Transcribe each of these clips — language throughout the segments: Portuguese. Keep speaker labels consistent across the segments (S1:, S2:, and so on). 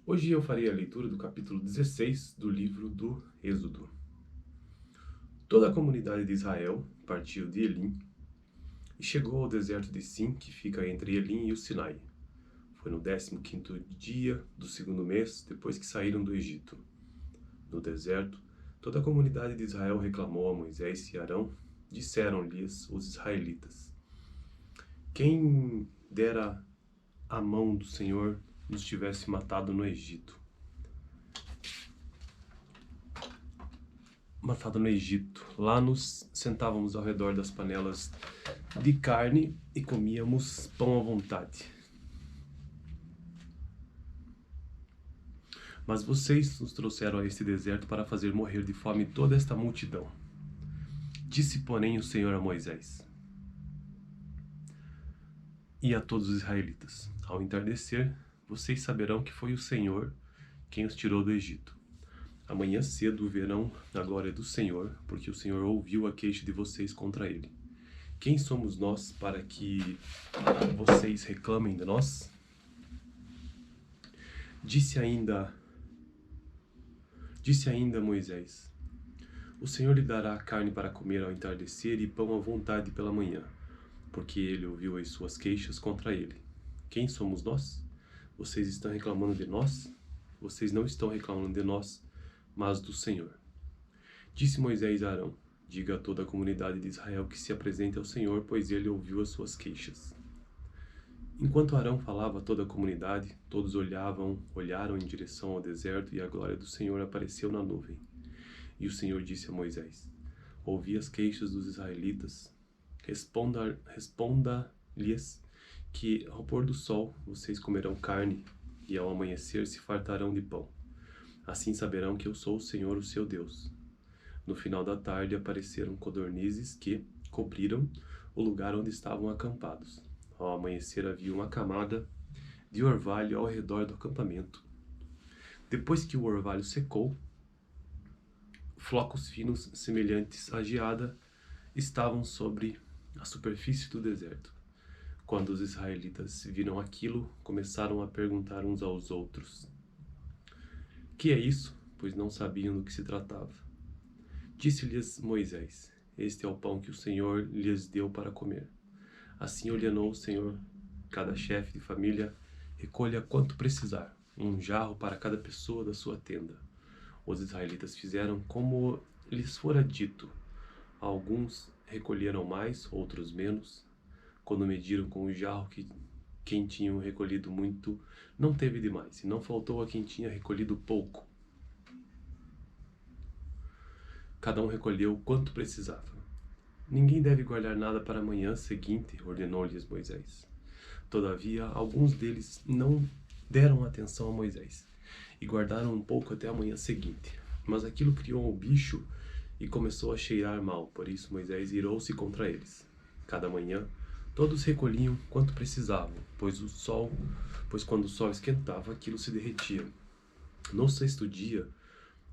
S1: Hoje eu farei a leitura do capítulo 16 do livro do Êxodo. Toda a comunidade de Israel partiu de Elim e chegou ao deserto de Sim, que fica entre Elim e o Sinai. Foi no 15º dia do segundo mês, depois que saíram do Egito. No deserto, toda a comunidade de Israel reclamou a Moisés e Arão. Disseram-lhes os israelitas: Quem dera a mão do Senhor nos tivesse matado no Egito. Lá nos sentávamos ao redor das panelas de carne e comíamos pão à vontade. Mas vocês nos trouxeram a este deserto para fazer morrer de fome toda esta multidão. Disse, porém, o Senhor a Moisés e a todos os israelitas: Ao entardecer, vocês saberão que foi o Senhor quem os tirou do Egito. Amanhã cedo verão a glória do Senhor, porque o Senhor ouviu a queixa de vocês contra ele. Quem somos nós para que vocês reclamem de nós? Disse ainda Moisés: O Senhor lhe dará carne para comer ao entardecer e pão à vontade pela manhã, porque ele ouviu as suas queixas contra ele. Quem somos nós? Vocês estão reclamando de nós? Vocês não estão reclamando de nós, mas do Senhor. Disse Moisés a Arão: Diga a toda a comunidade de Israel que se apresente ao Senhor, pois ele ouviu as suas queixas. Enquanto Arão falava a toda a comunidade, todos olharam em direção ao deserto, e a glória do Senhor apareceu na nuvem. E o Senhor disse a Moisés: Ouvi as queixas dos israelitas. Responda-lhes que ao pôr do sol vocês comerão carne, e ao amanhecer se fartarão de pão. Assim saberão que eu sou o Senhor, o seu Deus. No final da tarde apareceram codornizes que cobriram o lugar onde estavam acampados. Ao amanhecer havia uma camada de orvalho ao redor do acampamento. Depois que o orvalho secou, flocos finos semelhantes à geada estavam sobre a superfície do deserto. Quando os israelitas viram aquilo, começaram a perguntar uns aos outros: Que é isso? Pois não sabiam do que se tratava. Disse-lhes Moisés: Este é o pão que o Senhor lhes deu para comer. Assim ordenou o Senhor: cada chefe de família recolha quanto precisar, um jarro para cada pessoa da sua tenda. Os israelitas fizeram como lhes fora dito. Alguns recolheram mais, outros menos. Quando mediram com o jarro, quem tinha recolhido muito não teve demais, e não faltou a quem tinha recolhido pouco. Cada um recolheu quanto precisava. Ninguém deve guardar nada para a manhã seguinte, ordenou-lhes Moisés. Todavia, alguns deles não deram atenção a Moisés e guardaram um pouco até a manhã seguinte. Mas aquilo criou um bicho e começou a cheirar mal, por isso Moisés irou-se contra eles. Cada manhã, todos recolhiam quanto precisavam, pois quando o sol esquentava, aquilo se derretia. No sexto dia,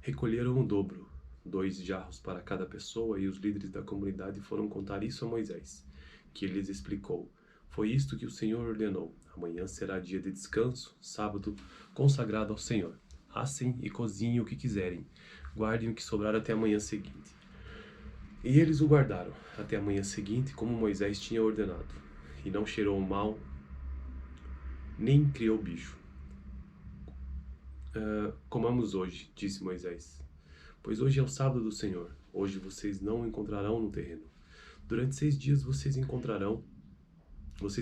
S1: recolheram o dobro, 2 jarros para cada pessoa, e os líderes da comunidade foram contar isso a Moisés, que lhes explicou: Foi isto que o Senhor ordenou. Amanhã será dia de descanso, sábado consagrado ao Senhor. Assem e cozinhem o que quiserem. Guardem o que sobrar até a manhã seguinte. E eles o guardaram até a manhã seguinte, como Moisés tinha ordenado. E não cheirou mal, nem criou bicho. Comamos hoje, disse Moisés, pois hoje é o sábado do Senhor. Hoje vocês não o encontrarão no terreno. Durante 6 dias vocês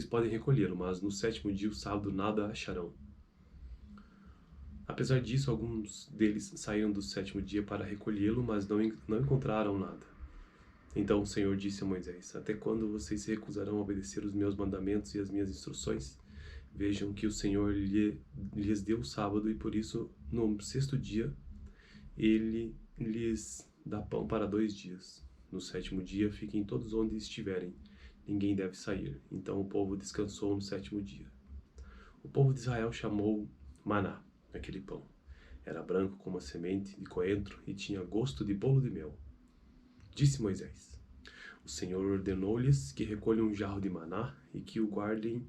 S1: podem recolhê-lo, mas no 7º dia, o sábado, nada acharão. Apesar disso, alguns deles saíram do 7º dia para recolhê-lo, mas não encontraram nada. Então o Senhor disse a Moisés: Até quando vocês se recusarão a obedecer os meus mandamentos e as minhas instruções? Vejam que o Senhor lhes deu o sábado, e por isso, no 6º dia, ele lhes dá pão para 2 dias. No 7º dia, fiquem todos onde estiverem. Ninguém deve sair. Então o povo descansou no 7º dia. O povo de Israel chamou maná aquele pão. Era branco como a semente de coentro e tinha gosto de bolo de mel. Disse Moisés: O Senhor ordenou-lhes que recolham um jarro de maná e que o guardem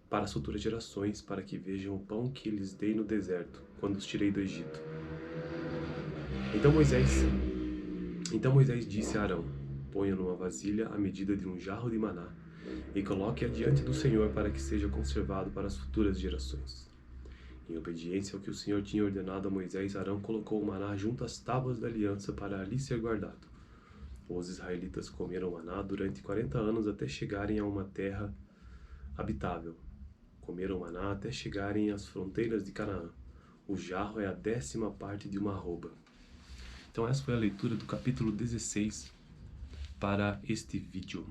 S1: para as futuras gerações, para que vejam o pão que lhes dei no deserto, quando os tirei do Egito. Então Moisés disse a Arão: ponha numa vasilha a medida de um jarro de maná e coloque-a diante do Senhor para que seja conservado para as futuras gerações. Em obediência ao que o Senhor tinha ordenado a Moisés, Arão colocou o maná junto às tábuas da aliança para ali ser guardado. Os israelitas comeram maná durante 40 anos até chegarem a uma terra habitável. Comeram maná até chegarem às fronteiras de Canaã. O jarro é a 10ª parte de uma arroba. Então essa foi a leitura do capítulo 16 para este vídeo.